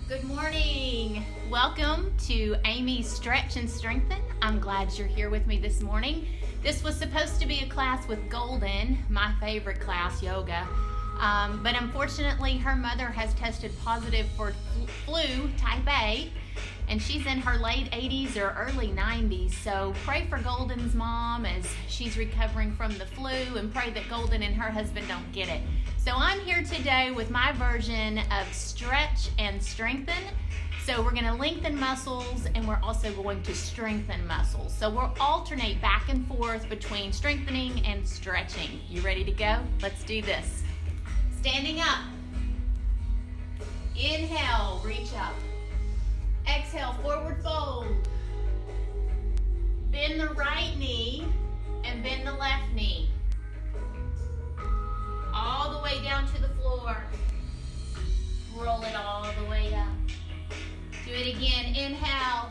Good morning. Welcome to Amy's Stretch and Strengthen. I'm glad you're here with me this morning. This was supposed to be a class with Golden, my favorite class, yoga. But unfortunately, her mother has tested positive for flu type A, and she's in her late 80s or early 90s. So pray for Golden's mom as she's recovering from the flu, and pray that Golden and her husband don't get it. So I'm here today with my version of Stretch and Strengthen. So we're going to lengthen muscles, and we're also going to strengthen muscles. So we'll alternate back and forth between strengthening and stretching. You ready to go? Let's do this. Standing up. Inhale, reach up. Exhale, forward fold. Bend the right knee and bend the left knee. All the way down to the floor. Roll it all the way up. Do it again. Inhale.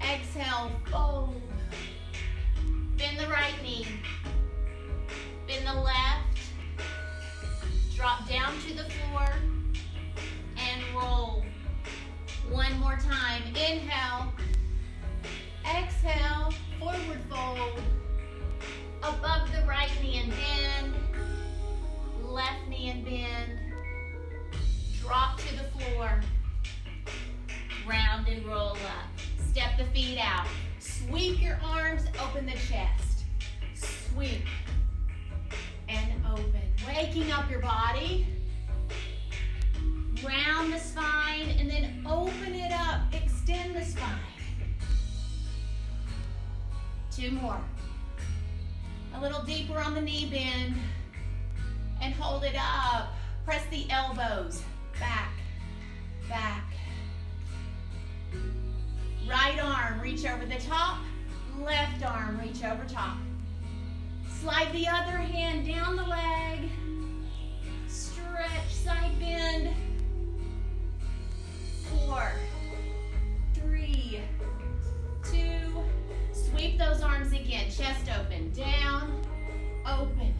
Exhale, fold. Bend the right knee. Bend the left. Drop down to the floor and roll. One more time. Inhale. Exhale, forward fold. Above the right knee and bend. Left knee and bend. Drop to the floor. Round and roll up. Step the feet out. Sweep your arms, open the chest. Sweep and open. Waking up your body. Round the spine and then open it up. Extend the spine. Two more. A little deeper on the knee bend. And hold it up. Press the elbows. Back, back. Right arm, reach over the top. Left arm, reach over top. Slide the other hand down the leg. Stretch, side bend. 4, 3, 2. Sweep those arms again. Chest open. Down, open.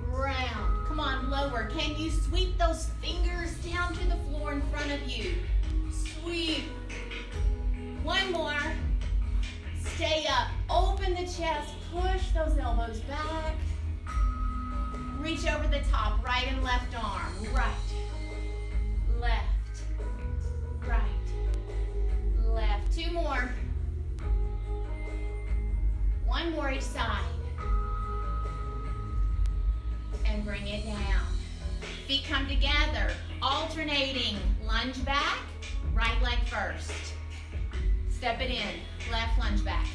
Round. Come on, lower. Can you sweep those fingers down to the floor in front of you? Sweep. One more. Stay up. Open the chest. Push those elbows back. Reach over the top. Right and left arm. Right. Left. Right. Left. Two more. One more each side. And bring it down. Feet come together, alternating. Lunge back, right leg first. Step it in, left lunge back.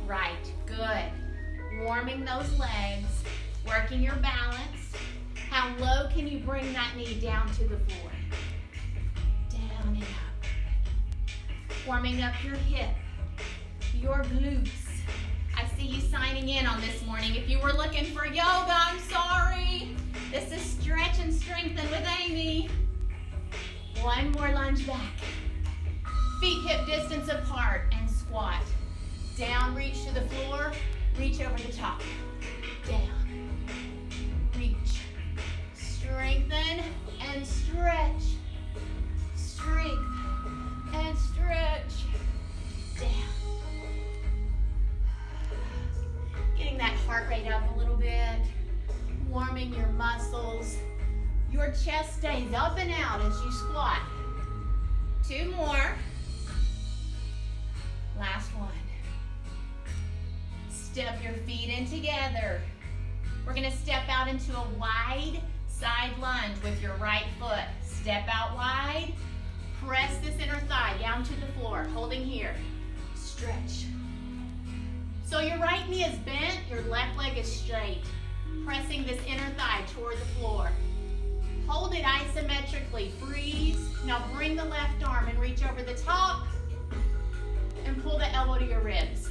Right, good. Warming those legs, working your balance. How low can you bring that knee down to the floor? Down and up. Warming up your hip, your glutes. I see you signing in on this morning. If you were looking for yoga, I'm sorry. This is Stretch and Strengthen with Amy. One more lunge back. Feet hip distance apart and squat. Down, reach to the floor. Reach over the top. Down. Reach. Strengthen and stretch. Strength and stretch. Down. Getting that heart rate up a little bit, warming your muscles. Your chest stays up and out as you squat. Two more. Last one. Step your feet in together. We're going to step out into a wide side lunge with your right foot. Step out wide. Press this inner thigh down to the floor, holding here. Stretch. So your right knee is bent, your left leg is straight. Pressing this inner thigh toward the floor. Hold it isometrically, freeze. Now bring the left arm and reach over the top and pull the elbow to your ribs.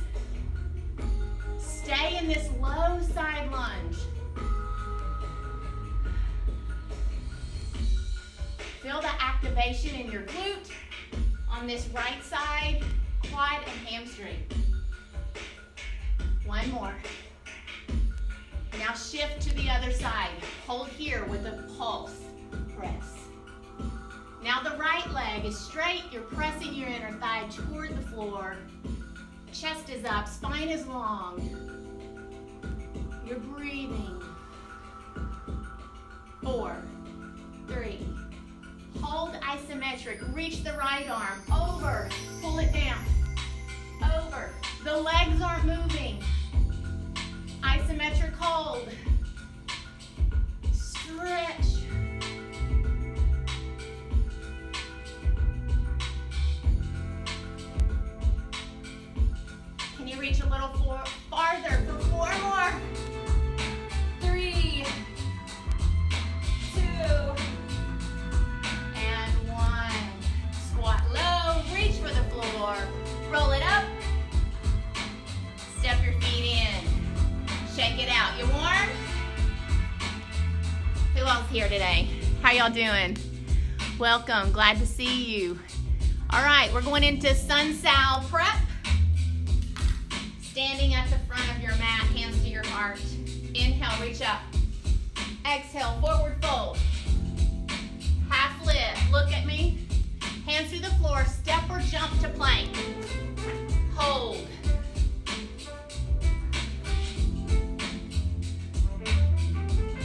Stay in this low side lunge. Feel the activation in your glute on this right side, quad and hamstring. One more. Now shift to the other side. Hold here with a pulse. Press. Now the right leg is straight. You're pressing your inner thigh toward the floor. Chest is up, spine is long. You're breathing. 4, 3. Hold isometric. Reach the right arm. Over. Pull it down. Over. The legs aren't moving. Isometric hold. Stretch. Can you reach a little farther for 4 more? 3, 2, and 1. Squat low, reach for the floor. Roll it up. Step your feet in. Shake it out. You warm? Who else here today? How y'all doing? Welcome. Glad to see you. All right, we're going into Sun Sal prep. Standing at the front of your mat, hands to your heart. Inhale, reach up. Exhale, forward fold. Half lift. Look at me. Hands to the floor. Step or jump to plank. Hold.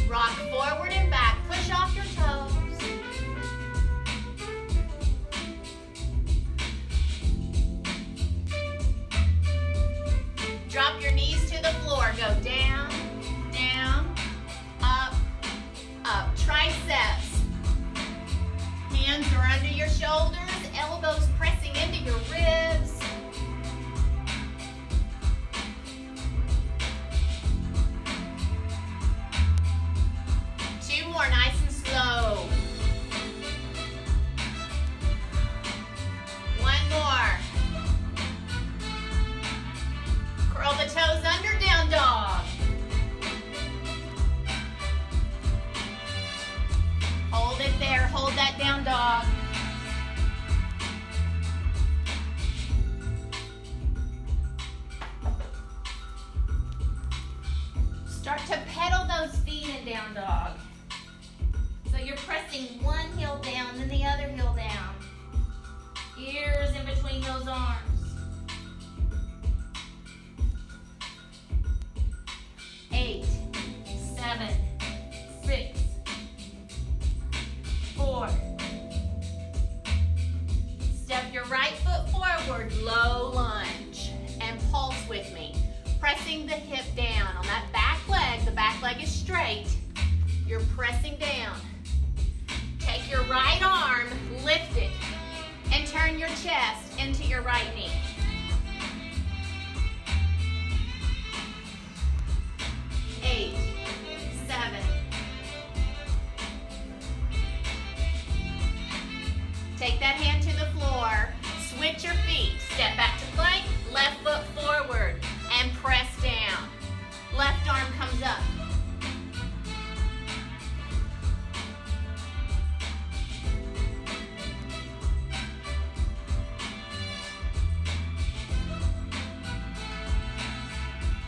Rock forward and back. Push off your toes. Drop your knees to the floor. Go down, down, up, up. Triceps. Hands are under your shoulders. Elbows pressing into your ribs. Two more, nice and slow. One more. Curl the toes under, down dog. Hold it there, hold that down dog. Start to pedal those feet in down dog. So you're pressing one heel down, then the other heel down. Ears in between those arms. 8, 7, 6, 4. Step your right foot forward, low lunge, and pulse with me. Pressing the hip down on that back leg. The back leg is straight. You're pressing down. Take your right arm, lift it, and turn your chest into your right knee. 8, 7. Take that hand to the floor. Switch your feet. Step back to plank. Left foot forward and press down. Left arm comes up.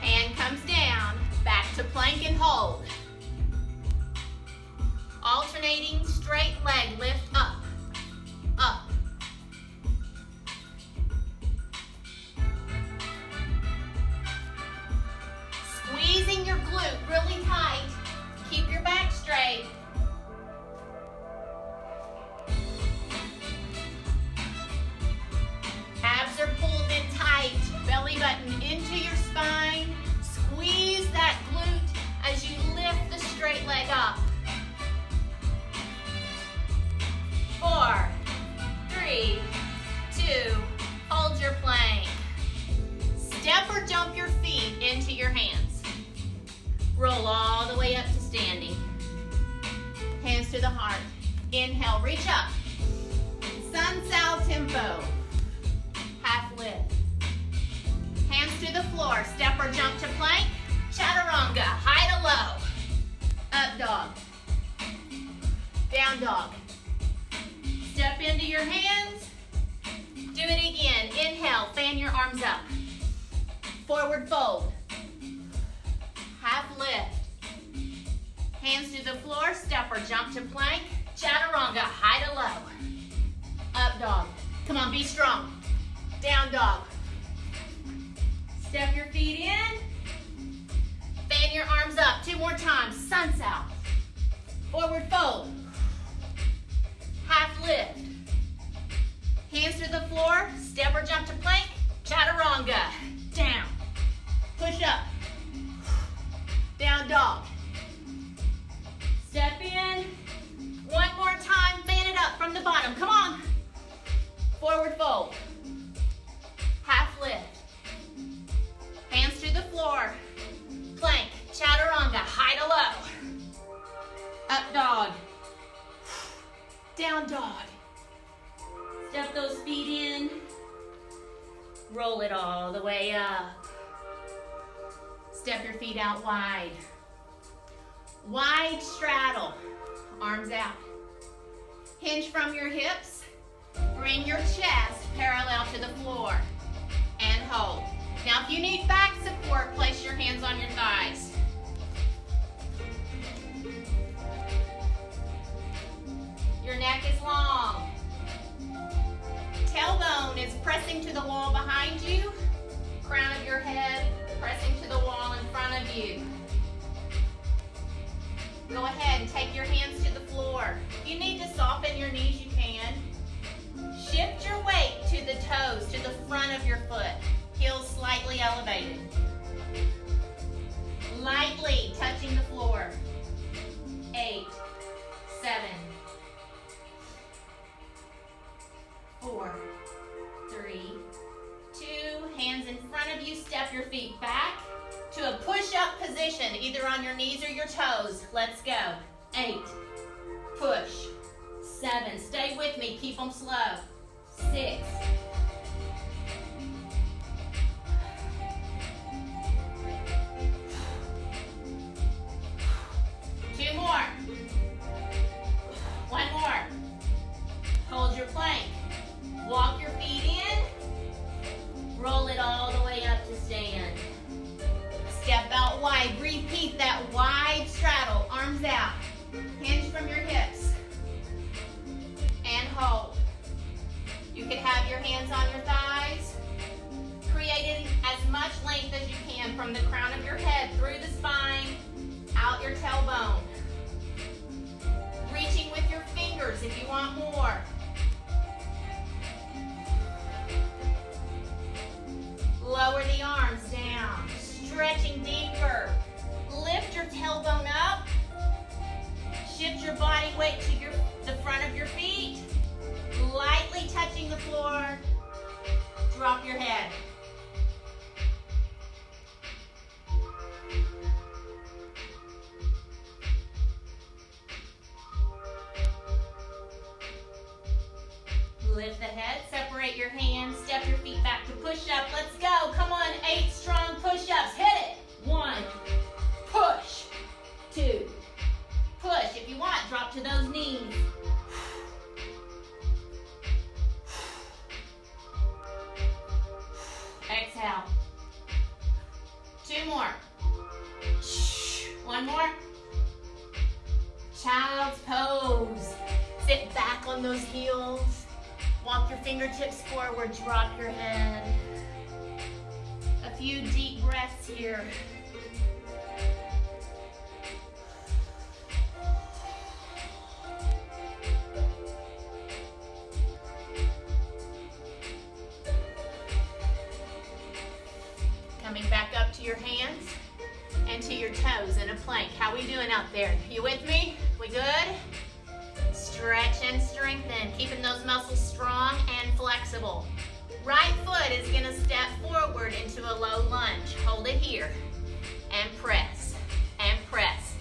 Hand comes down. Back to plank and hold. Alternating straight leg lift up. Up. Squeezing your glute really tight. Keep your back straight. Abs are pulled in tight. Belly button into your spine. Squeeze that glute as you lift the straight leg up. 4, 3, 2, hold your plank. Step or jump your feet into your hands. Roll all the way up to standing. Hands to the heart. Inhale, reach up. Sun Sal tempo. Half lift. Hands to the floor. Step or jump to plank. Chaturanga, high to low. Up dog. Down dog. Step into your hands. Do it again. Inhale, fan your arms up. Forward fold. Half lift. Hands to the floor, step or jump to plank. Chaturanga, high to low. dog. Come on, be strong. Down dog. Step your feet in. Fan your arms up. 2 more times. Sun's out. Forward fold. Half lift. Hands to the floor. Step or jump to plank. Chaturanga. Down. Push up. Down dog. Step in. 1 more time. Fan it up from the bottom. Come on. Forward fold. Half lift. Hands to the floor. Plank. Chaturanga. High to low. Up dog. Down dog. Step those feet in. Roll it all the way up. Step your feet out wide. Wide straddle. Arms out. Hinge from your hips. Bring your chest parallel to the floor. And hold. Now if you need back support, place your hands on your thighs. Your neck is long. Tailbone is pressing to the wall behind you. Crown of your head pressing to the wall in front of you. Go ahead and take your hands to the floor. If you need to soften your knees, you can. Shift your weight to the toes, to the front of your foot. Heels slightly elevated. Lightly touching the floor. 8, 7, 4, 3, 2. Hands in front of you. Step your feet back to a push-up position, either on your knees or your toes. Let's go. 8. Push. 7. Stay with me. Keep them slow. 6. 2 more. 1 more. Hold your plank. Walk your feet in. Roll it all the way up to stand. Step out wide. Repeat that wide straddle. Arms out. Hinge from your hips. And hold. You can have your hands on your thighs. Creating as much length as you can from the crown of your head through the spine, out your tailbone. Reaching with your fingers if you want more. Lower the arms down. Stretching deeper. Lift your tailbone up. Shift your body weight to the front of your feet. Lightly touching the floor. Drop your head. Lift the head, separate your hands, step your feet back to push up. Let's go. Come on, 8 strong push-ups. Hit it. 1, push. 2, push. If you want, drop to those knees. Exhale. 2 more. 1 more. Child's pose. Sit back on those heels. Walk your fingertips forward, drop your head. A few deep breaths here. Coming back up to your hands and to your toes in a plank. How we doing out there? You with me? We good? Stretch and strengthen, keeping those muscles strong and flexible. Right foot is going to step forward into a low lunge. Hold it here and press and press.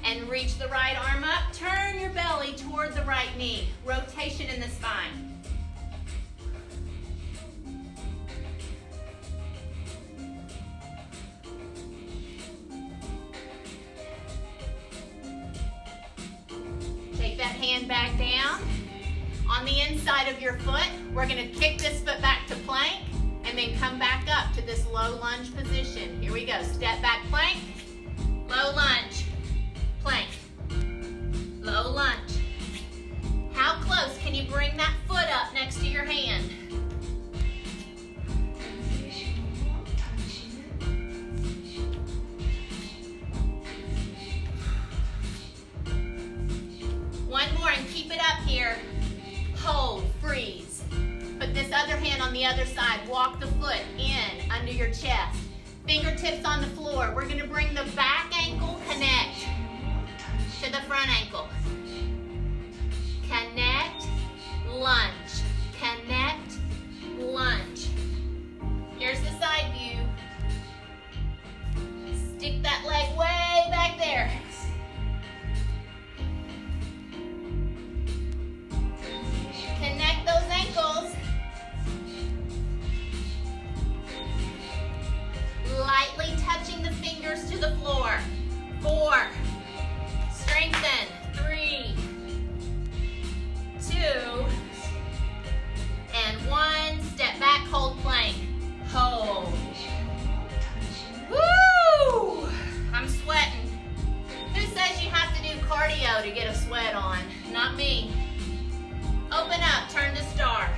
And reach the right arm up. Turn your belly toward the right knee. Rotation in the spine. Take that hand back down. On the inside of your foot, we're going to kick this foot back to plank and then come back up to this low lunge position. Here we go. Step back plank, low lunge, plank, low lunge. How close can you bring that foot up next to your it up here. Hold, freeze. Put this other hand on the other side. Walk the foot in under your chest. Fingertips on the floor. We're gonna bring the back ankle connect to the front ankle. Connect, lunge. Connect, lunge. Here's the side view. Stick that leg way back there. Connect those ankles. Lightly touching the fingers to the floor. 4. Strengthen. 3, 2, and 1. Step back, hold plank. Hold. Woo! I'm sweating. Who says you have to do cardio to get a sweat on? Not me. Open up, turn to star.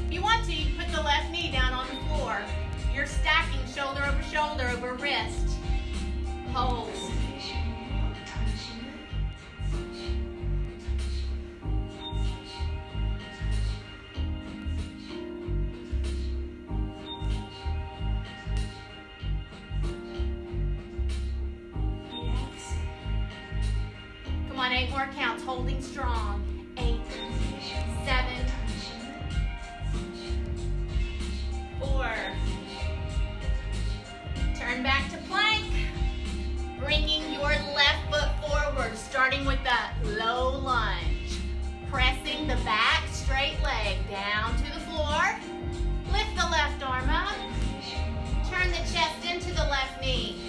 If you want to, you can put the left knee down on the floor. You're stacking shoulder over wrist. Hold. Come on, 8 more counts, holding strong. 8, 7, 4. Turn back to plank. Bringing your left foot forward, starting with that low lunge. Pressing the back straight leg down to the floor. Lift the left arm up. Turn the chest into the left knee.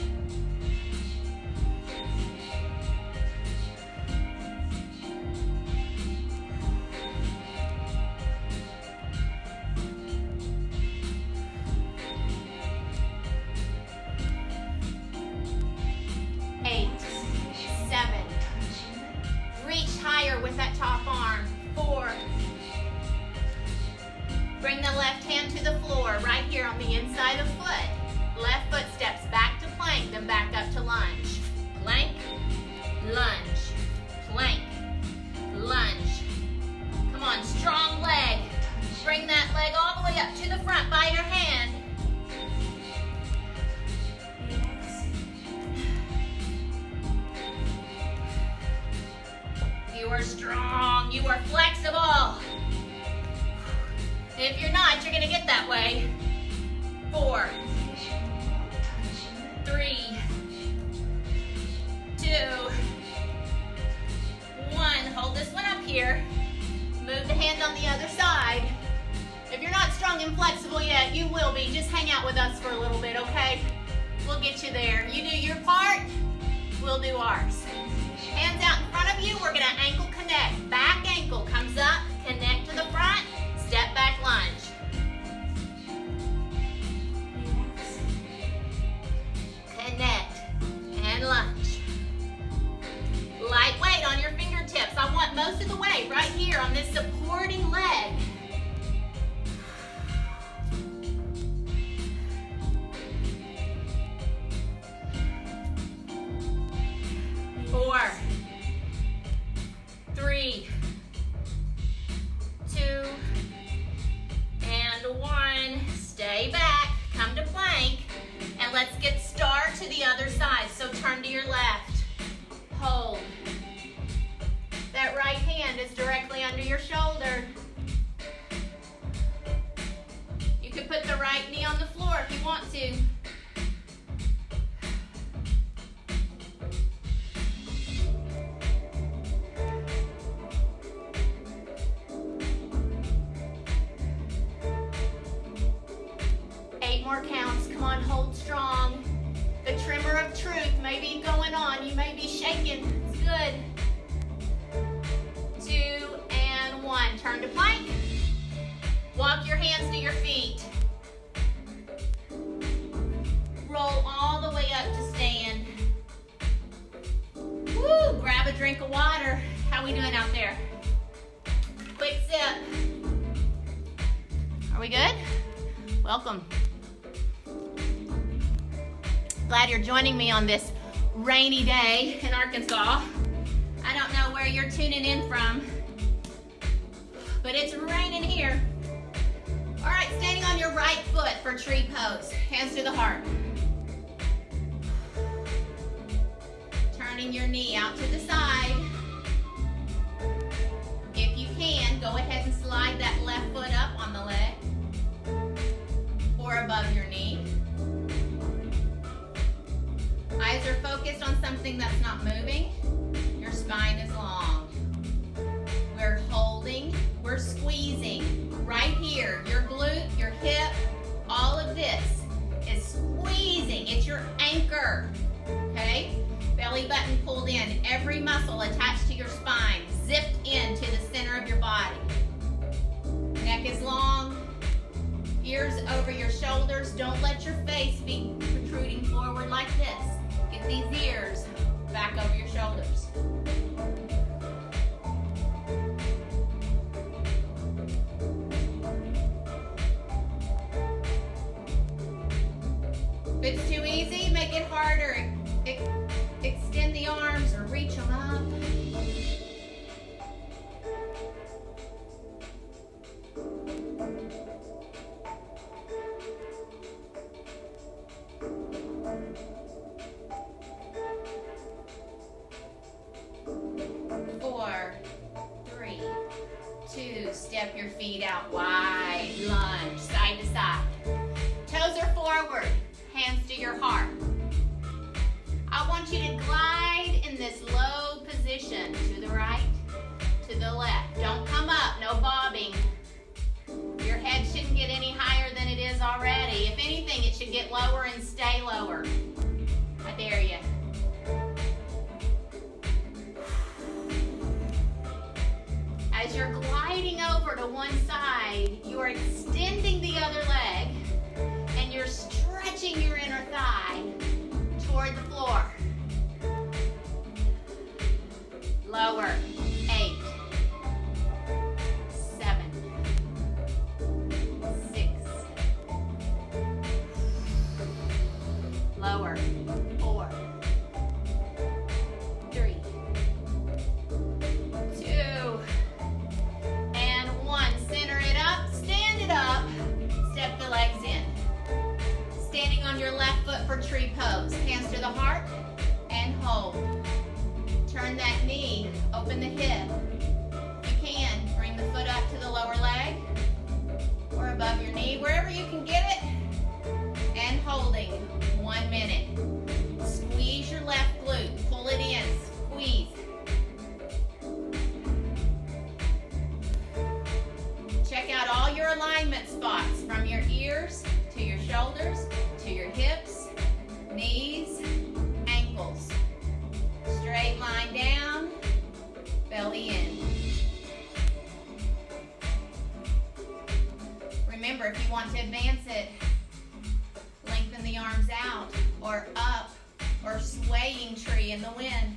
With that top arm. 4. Bring the left hand to the floor, right here on the inside of foot. Left foot steps back to plank, then back up to lunge. Plank, lunge, plank, lunge. Come on, strong leg. Bring that leg all the way up to the front by your hand. You are strong. You are flexible. If you're not, you're going to get that way. 4, 3, 2, 1. Hold this one up here. Move the hand on the other side. If you're not strong and flexible yet, you will be. Just hang out with us for a little bit, okay? We'll get you there. You do your part, we'll do ours. Hands out in front of you, we're gonna ankle connect. Back ankle comes up, connect to the front, step back lunge. Connect and lunge. Light weight on your fingertips. I want most of the weight right here on this supporting leg. 4, 3, 2, and 1. Stay back, come to plank, and let's get star to the other side. So turn to your left, hold. That right hand is directly under your shoulder. You can put the right knee on the floor if you want to. More counts. Come on, hold strong. The tremor of truth may be going on. You may be shaking. It's good. 2 and 1. Turn to plank. Walk your hands to your feet. Roll all the way up to stand. Woo! Grab a drink of water. How we doing out there? Quick sip. Are we good? Welcome. Glad you're joining me on this rainy day in Arkansas. I don't know where you're tuning in from, but it's raining here. All right, standing on your right foot for tree pose. Hands to the heart. Turning your knee out to the side. If you can, go ahead and slide that left foot up on the leg or above your knee. Eyes are focused on something that's not moving. Your spine is long. We're holding, we're squeezing. Right here, your glute, your hip, all of this is squeezing. It's your anchor, okay? Belly button pulled in, every muscle attached to your spine, zipped into the center of your body. Neck is long, ears over your shoulders. Don't let your face be protruding forward like this. Get these ears back over your shoulders. If it's too easy, make it harder. Extend the arms or reach them up. Four, three, two, step your feet out wide, lunge, side to side. Toes are forward, hands to your heart. I want you to glide in this low position to the right, to the left. Don't come up, no bobbing. Your head shouldn't get any higher than it is already. If anything, it should get lower and stay lower. I dare you. As you're gliding over to one side, you are extending the other leg and you're stretching your inner thigh toward the floor. Lower. 8, 7, 6. Lower. 4, 3, 2, and 1. Center it up. Stand it up. Step the legs in. Standing on your left foot for tree pose. Hands to the heart and hold. Turn that knee, open the hip. If you can, bring the foot up to the lower leg or above your knee, wherever you can get it. And holding 1 minute. Squeeze your left glute, pull it in, squeeze. Check out all your alignment spots from your ears to your shoulders, to your hips, knees, ankles. Straight line down, belly in. Remember, if you want to advance it, lengthen the arms out or up or swaying tree in the wind.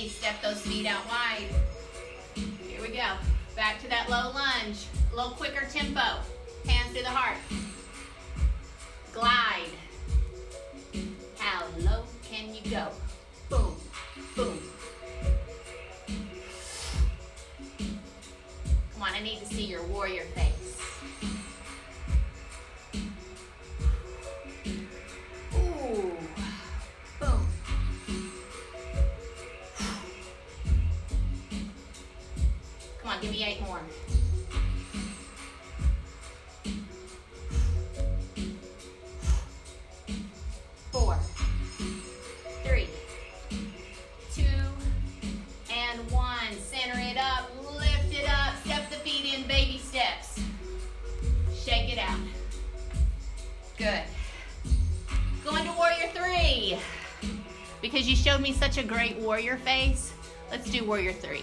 Step those feet out wide. Here we go. Back to that low lunge. A little quicker tempo. Hands to the heart. Glide. How low can you go? Boom, boom. Come on, I need to see your warrior face. Ooh. Boom. Come on, give me 8 more. Four, 3, 2, and 1. Center it up, lift it up, step the feet in, baby steps. Shake it out. Good. Going to warrior 3. Because you showed me such a great warrior face, let's do warrior 3.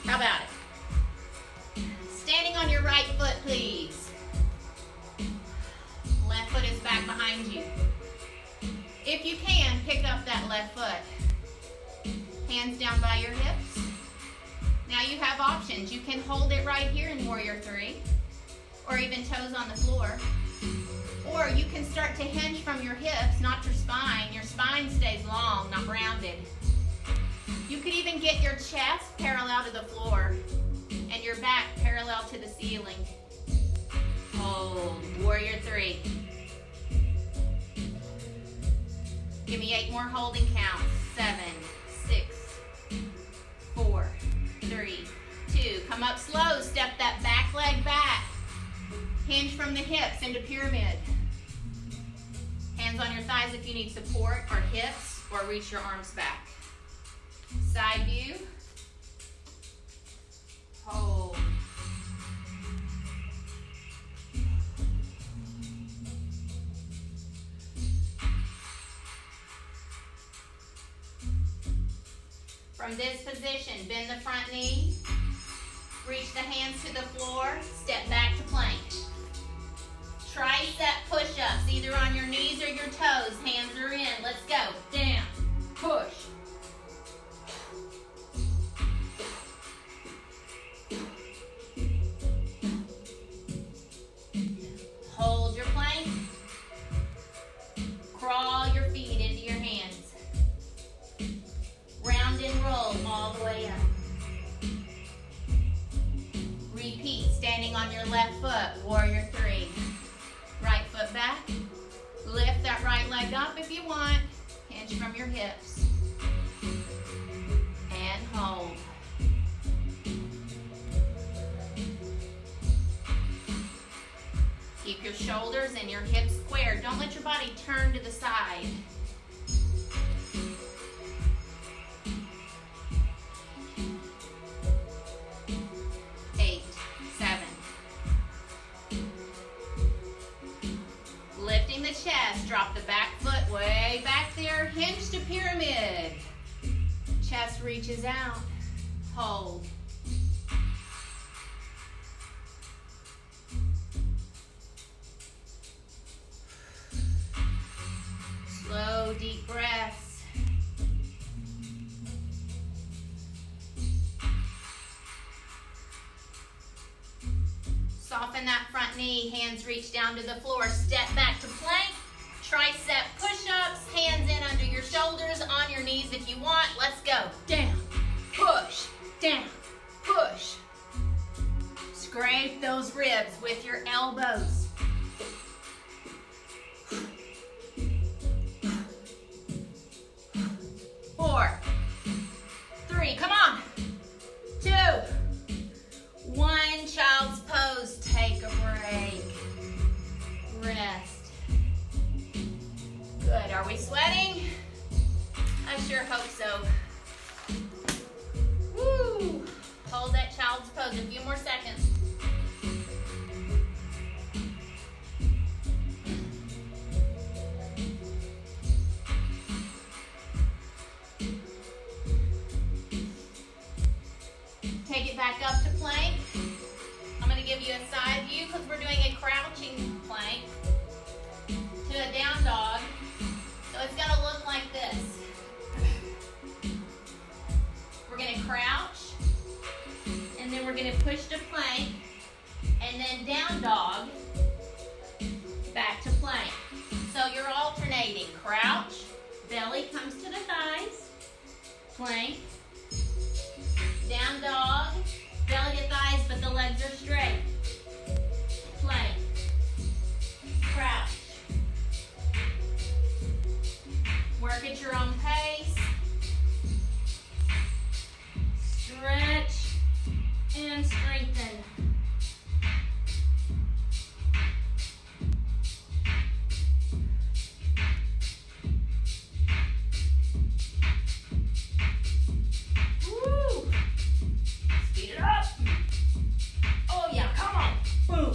How about it? Standing on your right foot, please. Left foot is back behind you. If you can, pick up that left foot. Hands down by your hips. Now you have options. You can hold it right here in Warrior Three, or even toes on the floor. Or you can start to hinge from your hips, not your spine. Your spine stays long, not rounded. You could even get your chest parallel to the floor and your back parallel to the ceiling. Hold, Warrior Three. Give me 8 more holding counts. 7, 6, 4, 3, 2. Come up slow, step that back leg back. Hinge from the hips into pyramid. Hands on your thighs if you need support, or hips, or reach your arms back. Side view. Hold. From this position, bend the front knee. Reach the hands to the floor. Step back to plank. Tricep push-ups, either on your knees or your toes. Hands are in. Let's go. Down. Push. Hold your plank. Crawl your feet into your hands. Round and roll all the way up. Repeat, standing on your left foot, Warrior Three. Right foot back. Lift that right leg up if you want. Hinge from your hips. And hold. Keep your shoulders and your hips squared. Don't let your body turn to the side. Lifting the chest, drop the back foot way back there, hinge to pyramid. Chest reaches out, hold. Slow, deep breaths. Soften that front knee, hands reach down to the floor, step back to plank, tricep push-ups, hands in under your shoulders, on your knees if you want. Let's go. Down, push, down, push. Scrape those ribs with your elbows. Four, three, come on. 2, 1, child's pose. Take a break. Rest. Good. Are we sweating? I sure hope so. Woo! Hold that child's pose a few more seconds. Take it back up to plank. I'm going to give you a side view because we're doing a crouching plank to a down dog. So it's going to look like this. We're going to crouch, and then we're going to push to plank, and then down dog, back to plank. So you're alternating. Crouch, belly comes to the thighs, plank, down dog, belly to thighs, but the legs are straight. Plank. Crouch. Work at your own pace. Stretch and strengthen. Woo! Speed it up. Oh yeah, come on. Boom.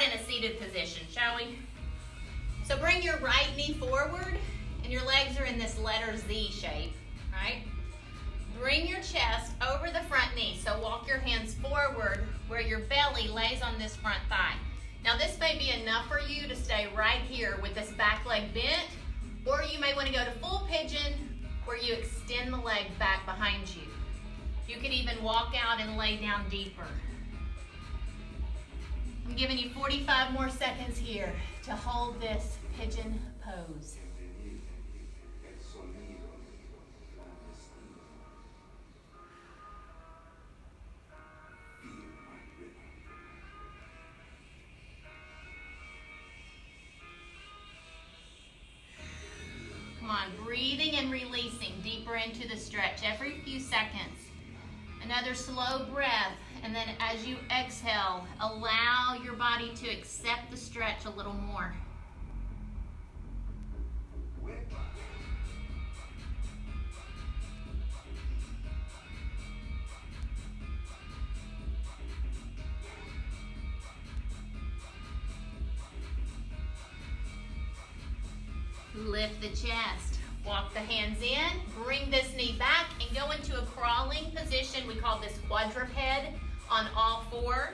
start in a seated position, shall we? So bring your right knee forward and your legs are in this letter Z shape, right? Bring your chest over the front knee. So walk your hands forward where your belly lays on this front thigh. Now this may be enough for you to stay right here with this back leg bent, or you may want to go to full pigeon where you extend the leg back behind you. You could even walk out and lay down deeper. I'm giving you 45 more seconds here to hold this pigeon pose. Come on, breathing and releasing deeper into the stretch every few seconds. Another slow breath, and then as you exhale, allow your body to accept the stretch a little more. Lift the chest. Walk the hands in, bring this knee back, and go into a crawling position. We call this quadruped on all four.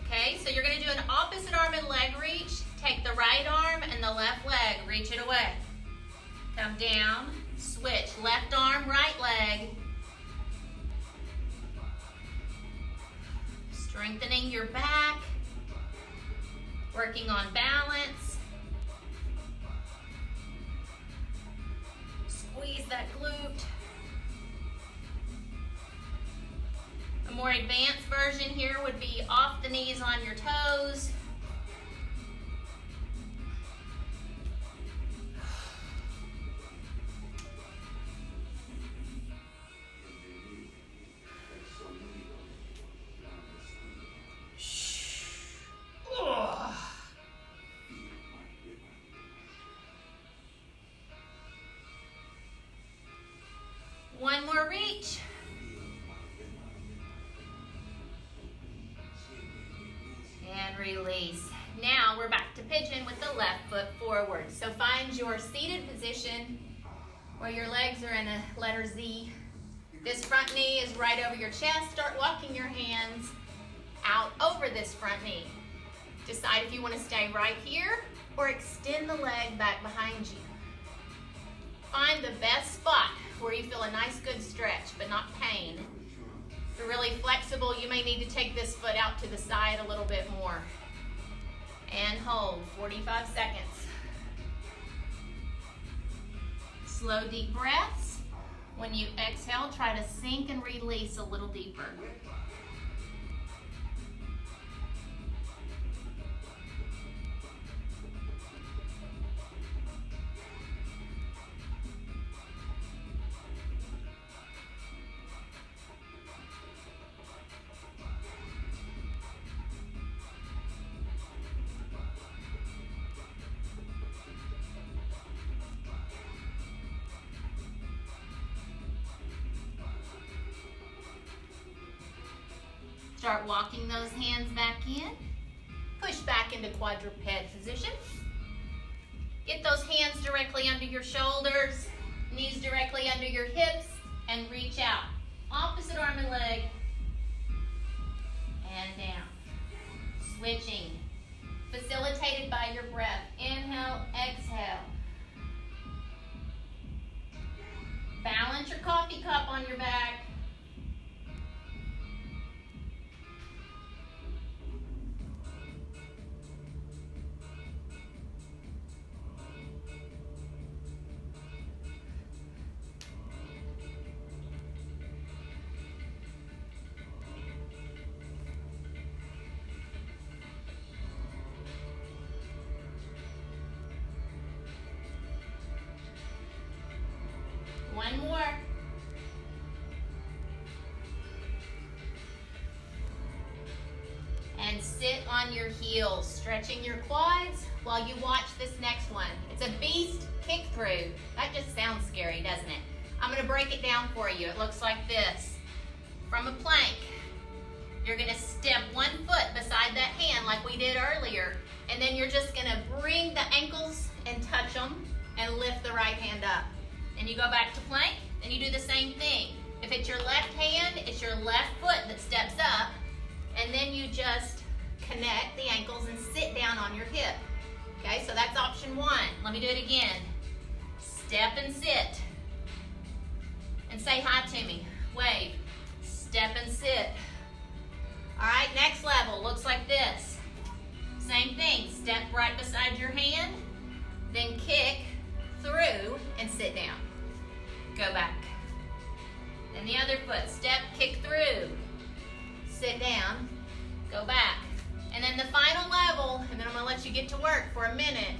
Okay, so you're going to do an opposite arm and leg reach. Take the right arm and the left leg, reach it away. Come down, switch, left arm, right leg. Strengthening your back, working on balance. Squeeze that glute. A more advanced version here would be off the knees on your toes. One more reach. And release. Now we're back to pigeon with the left foot forward. So find your seated position where your legs are in a letter Z. This front knee is right over your chest. Start walking your hands out over this front knee. Decide if you want to stay right here or extend the leg back behind you. Find the best spot where you feel a nice good stretch but not pain. If you're really flexible, you may need to take this foot out to the side a little bit more. And hold 45 seconds. Slow deep breaths. When you exhale, try to sink and release a little deeper. Start walking those hands back in. Push back into quadruped position. Get those hands directly under your shoulders, knees directly under your hips, and reach out. Opposite arm and leg. And down. Switching. Facilitated by your breath. Inhale, exhale. Balance your coffee cup on your back. One more. And sit on your heels, stretching your quads while you watch this next one. It's a beast kick through. That just sounds scary, doesn't it? I'm gonna break it down for you. It looks like this. From a plank, you're gonna step one foot beside that hand like we did earlier. And then you're just gonna bring the ankles and touch them and lift the right hand up. And you go back to plank, and you do the same thing. If it's your left hand, it's your left foot that steps up, and then you just connect the ankles and sit down on your hip. Okay, so that's option one. Let me do it again. Step and sit. And say hi to me. Wave. Step and sit. All right, next level looks like this. Same thing. Step right beside your hand, then kick through and sit down. Go back. Then the other foot. Step, kick through. Sit down. Go back. And then the final level, and then I'm going to let you get to work for a minute,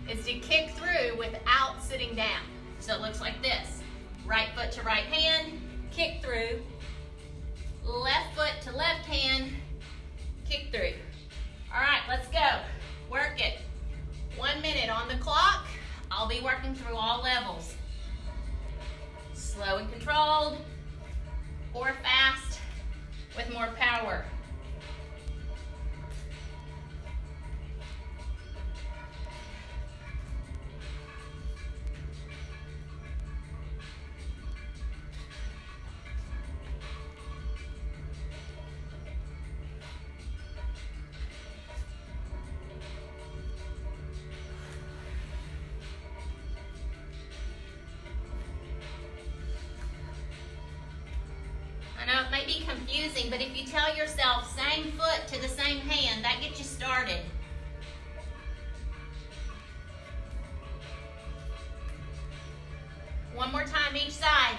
is to kick through without sitting down. So it looks like this. Right foot to right hand, kick through. Left foot to left hand, kick through. All right, let's go. Work it. 1 minute on the clock. I'll be working through all levels. Slow and controlled, or fast with more power. It might be confusing, but if you tell yourself same foot to the same hand, that gets you started. One more time each side.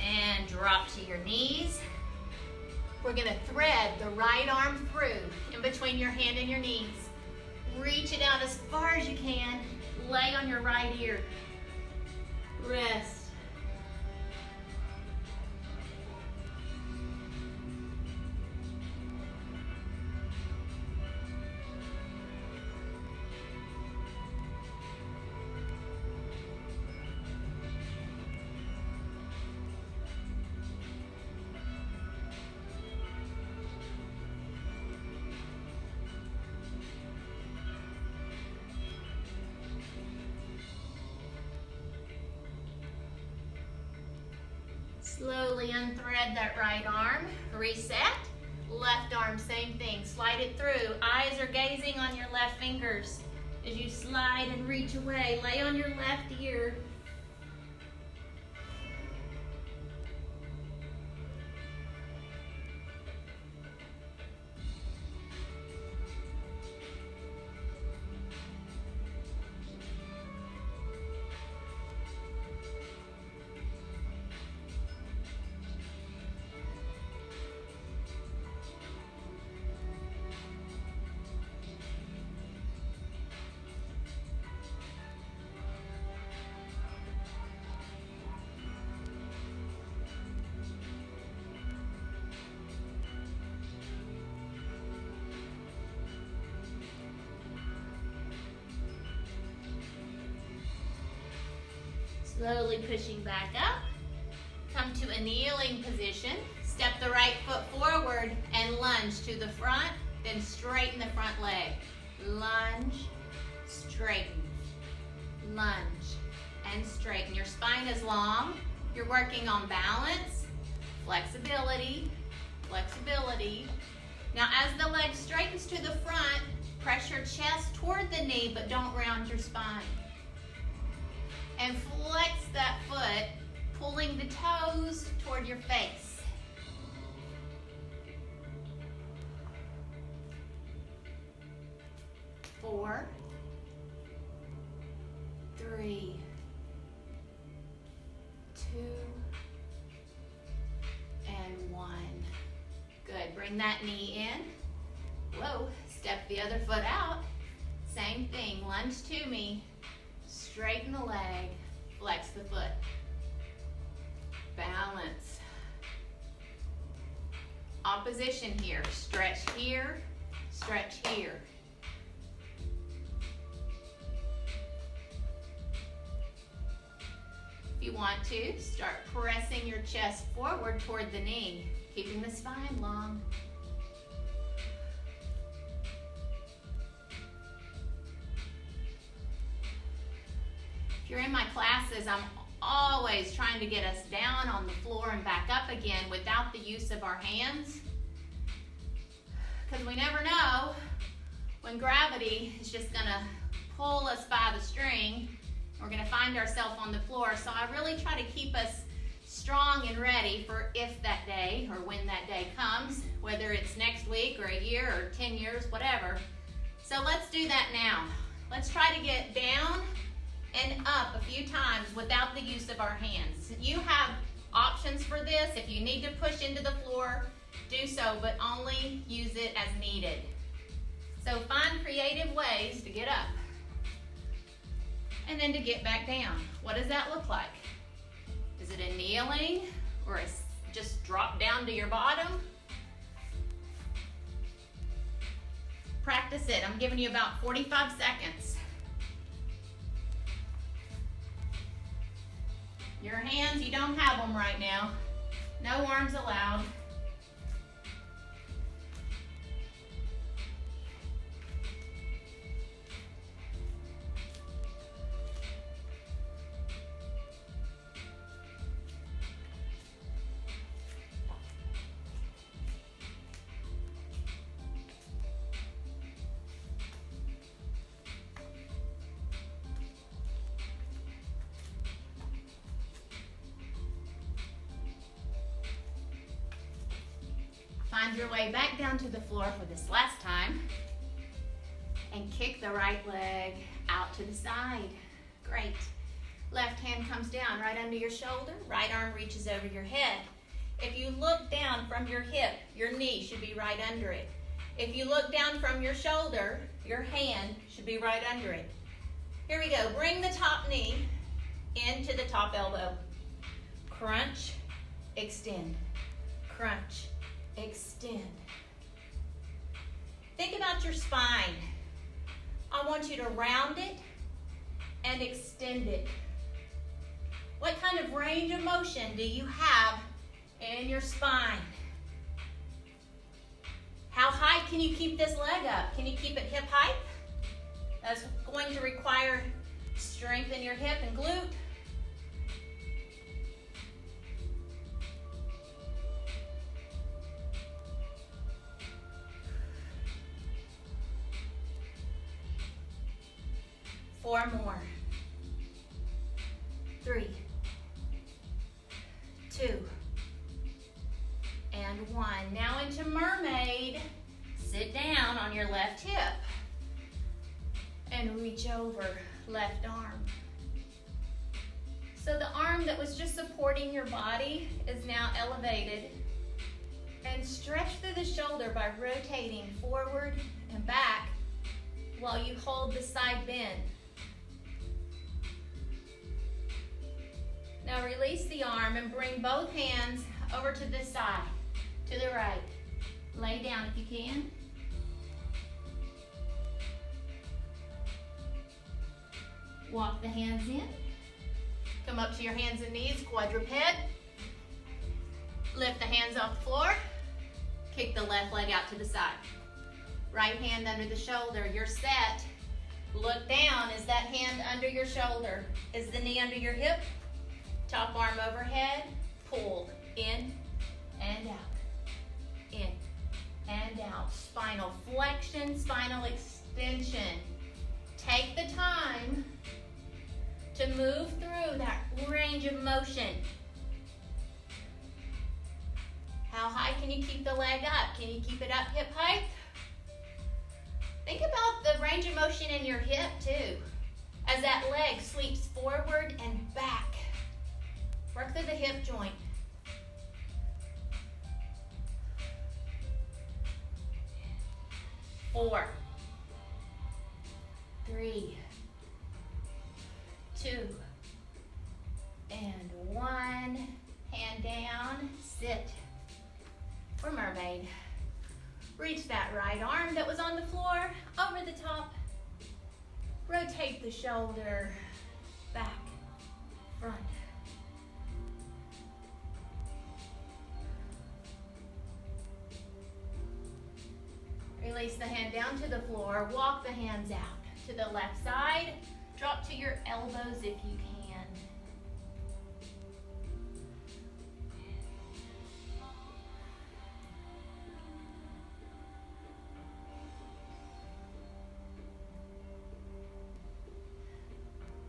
And drop to your knees. We're going to thread the right arm through in between your hand and your knees. Reach it out as far as you can. Lay on your right ear. Rest. Slowly unthread that right arm. Reset. Left arm, same thing. Slide it through. Eyes are gazing on your left fingers as you slide and reach away. Lay on your left ear. Slowly pushing back up. Come to a kneeling position. Step the right foot forward and lunge to the front, then straighten the front leg. Lunge, straighten, lunge, and straighten. Your spine is long. You're working on balance, flexibility, flexibility. Now as the leg straightens to the front, press your chest toward the knee, but don't round your spine. And flex that foot, pulling the toes toward your face. Four, three, two, and one. Good, bring that knee in. Whoa, step the other foot out. Same thing, lunge to me. Straighten the leg, flex the foot. Balance. Opposition here. Stretch here, stretch here. If you want to, start pressing your chest forward toward the knee, keeping the spine long. If you're in my classes, I'm always trying to get us down on the floor and back up again without the use of our hands. Because we never know when gravity is just going to pull us by the string. We're going to find ourselves on the floor. So I really try to keep us strong and ready for if that day or when that day comes, whether it's next week or a year or 10 years, whatever. So let's do that now. Let's try to get down and up a few times without the use of our hands. You have options for this. If you need to push into the floor, do so, but only use it as needed. So find creative ways to get up and then to get back down. What does that look like? Is it a kneeling or a just drop down to your bottom? Practice it. I'm giving you about 45 seconds. Your hands, you don't have them right now. No arms allowed. Find your way back down to the floor for this last time. And kick the right leg out to the side. Great. Left hand comes down right under your shoulder. Right arm reaches over your head. If you look down from your hip, your knee should be right under it. If you look down from your shoulder, your hand should be right under it. Here we go. Bring the top knee into the top elbow. Crunch, extend. Crunch, extend. Think about your spine. I want you to round it and extend it. What kind of range of motion do you have in your spine? How high can you keep this leg up? Can you keep it hip height? That's going to require strength in your hip and glute. Four more. 3, 2, and 1. Now into mermaid. Sit down on your left hip and reach over left arm. So the arm that was just supporting your body is now elevated, and stretch through the shoulder by rotating forward and back while you hold the side bend. Now release the arm and bring both hands over to the side, to the right. Lay down if you can. Walk the hands in. Come up to your hands and knees, quadruped. Lift the hands off the floor. Kick the left leg out to the side. Right hand under the shoulder. You're set. Look down. Is that hand under your shoulder? Is the knee under your hip? Top arm overhead, pull in and out, in and out. Spinal flexion, spinal extension. Take the time to move through that range of motion. How high can you keep the leg up? Can you keep it up hip height? Think about the range of motion in your hip too, as that leg sweeps forward and back. Work through the hip joint. 4, 3, 2, and 1. Hand down, sit for mermaid. Reach that right arm that was on the floor over the top. Rotate the shoulder, back, front, Release the hand down to the floor. Walk the hands out to the left side. Drop to your elbows if you can.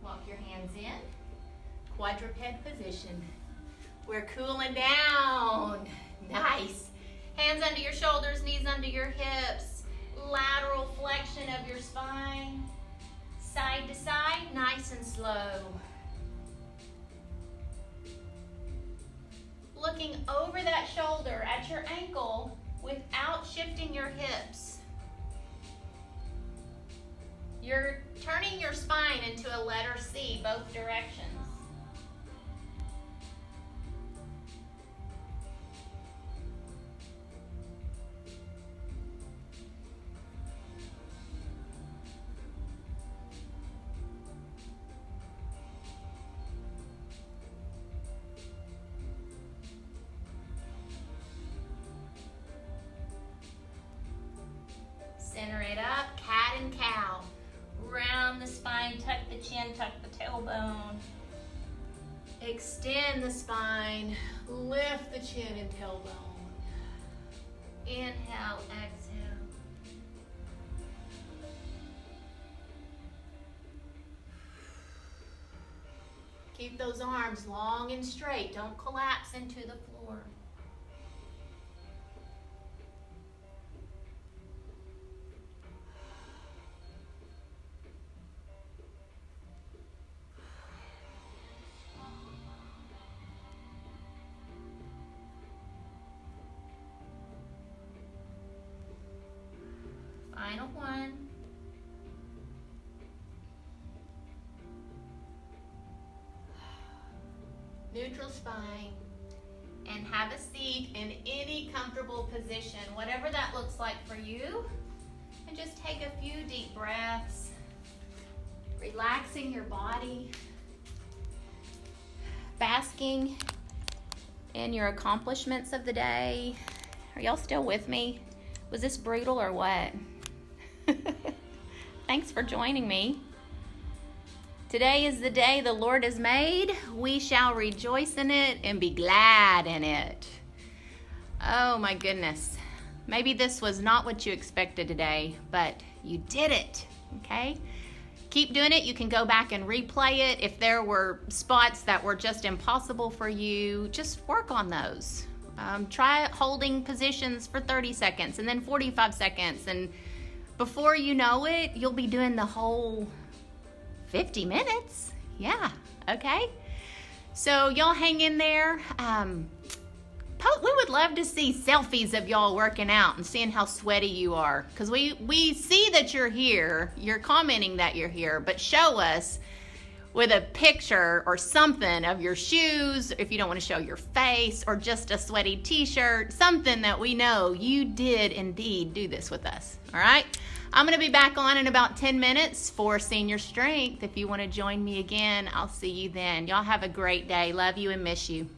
Walk your hands in. Quadruped position. We're cooling down. Nice. Hands under your shoulders, knees under your hips. Lateral flexion of your spine. Side to side, nice and slow. Looking over that shoulder at your ankle without shifting your hips. You're turning your spine into a letter C, both directions. Center it up, cat and cow. Round the spine, tuck the chin, tuck the tailbone. Extend the spine, lift the chin and tailbone. Inhale, exhale. Keep those arms long and straight. Don't collapse into the floor. Final one. Neutral spine. And have a seat in any comfortable position, whatever that looks like for you. And just take a few deep breaths, relaxing your body, basking in your accomplishments of the day. Are y'all still with me? Was this brutal or what? Thanks for joining me. Today is the day the Lord has made. We shall rejoice in it and be glad in it. Oh my goodness. Maybe this was not what you expected today, but you did it, okay? Keep doing it. You can go back and replay it. If there were spots that were just impossible for you, just work on those. Try holding positions for 30 seconds and then 45 seconds. And before you know it, you'll be doing the whole 50 minutes. Yeah, okay? So y'all hang in there. We would love to see selfies of y'all working out and seeing how sweaty you are. Because we see that you're here. You're commenting that you're here. But show us with a picture or something of your shoes, if you don't want to show your face, or just a sweaty t-shirt, something that we know you did indeed do this with us, all right? I'm going to be back on in about 10 minutes for Senior Strength. If you want to join me again, I'll see you then. Y'all have a great day. Love you and miss you.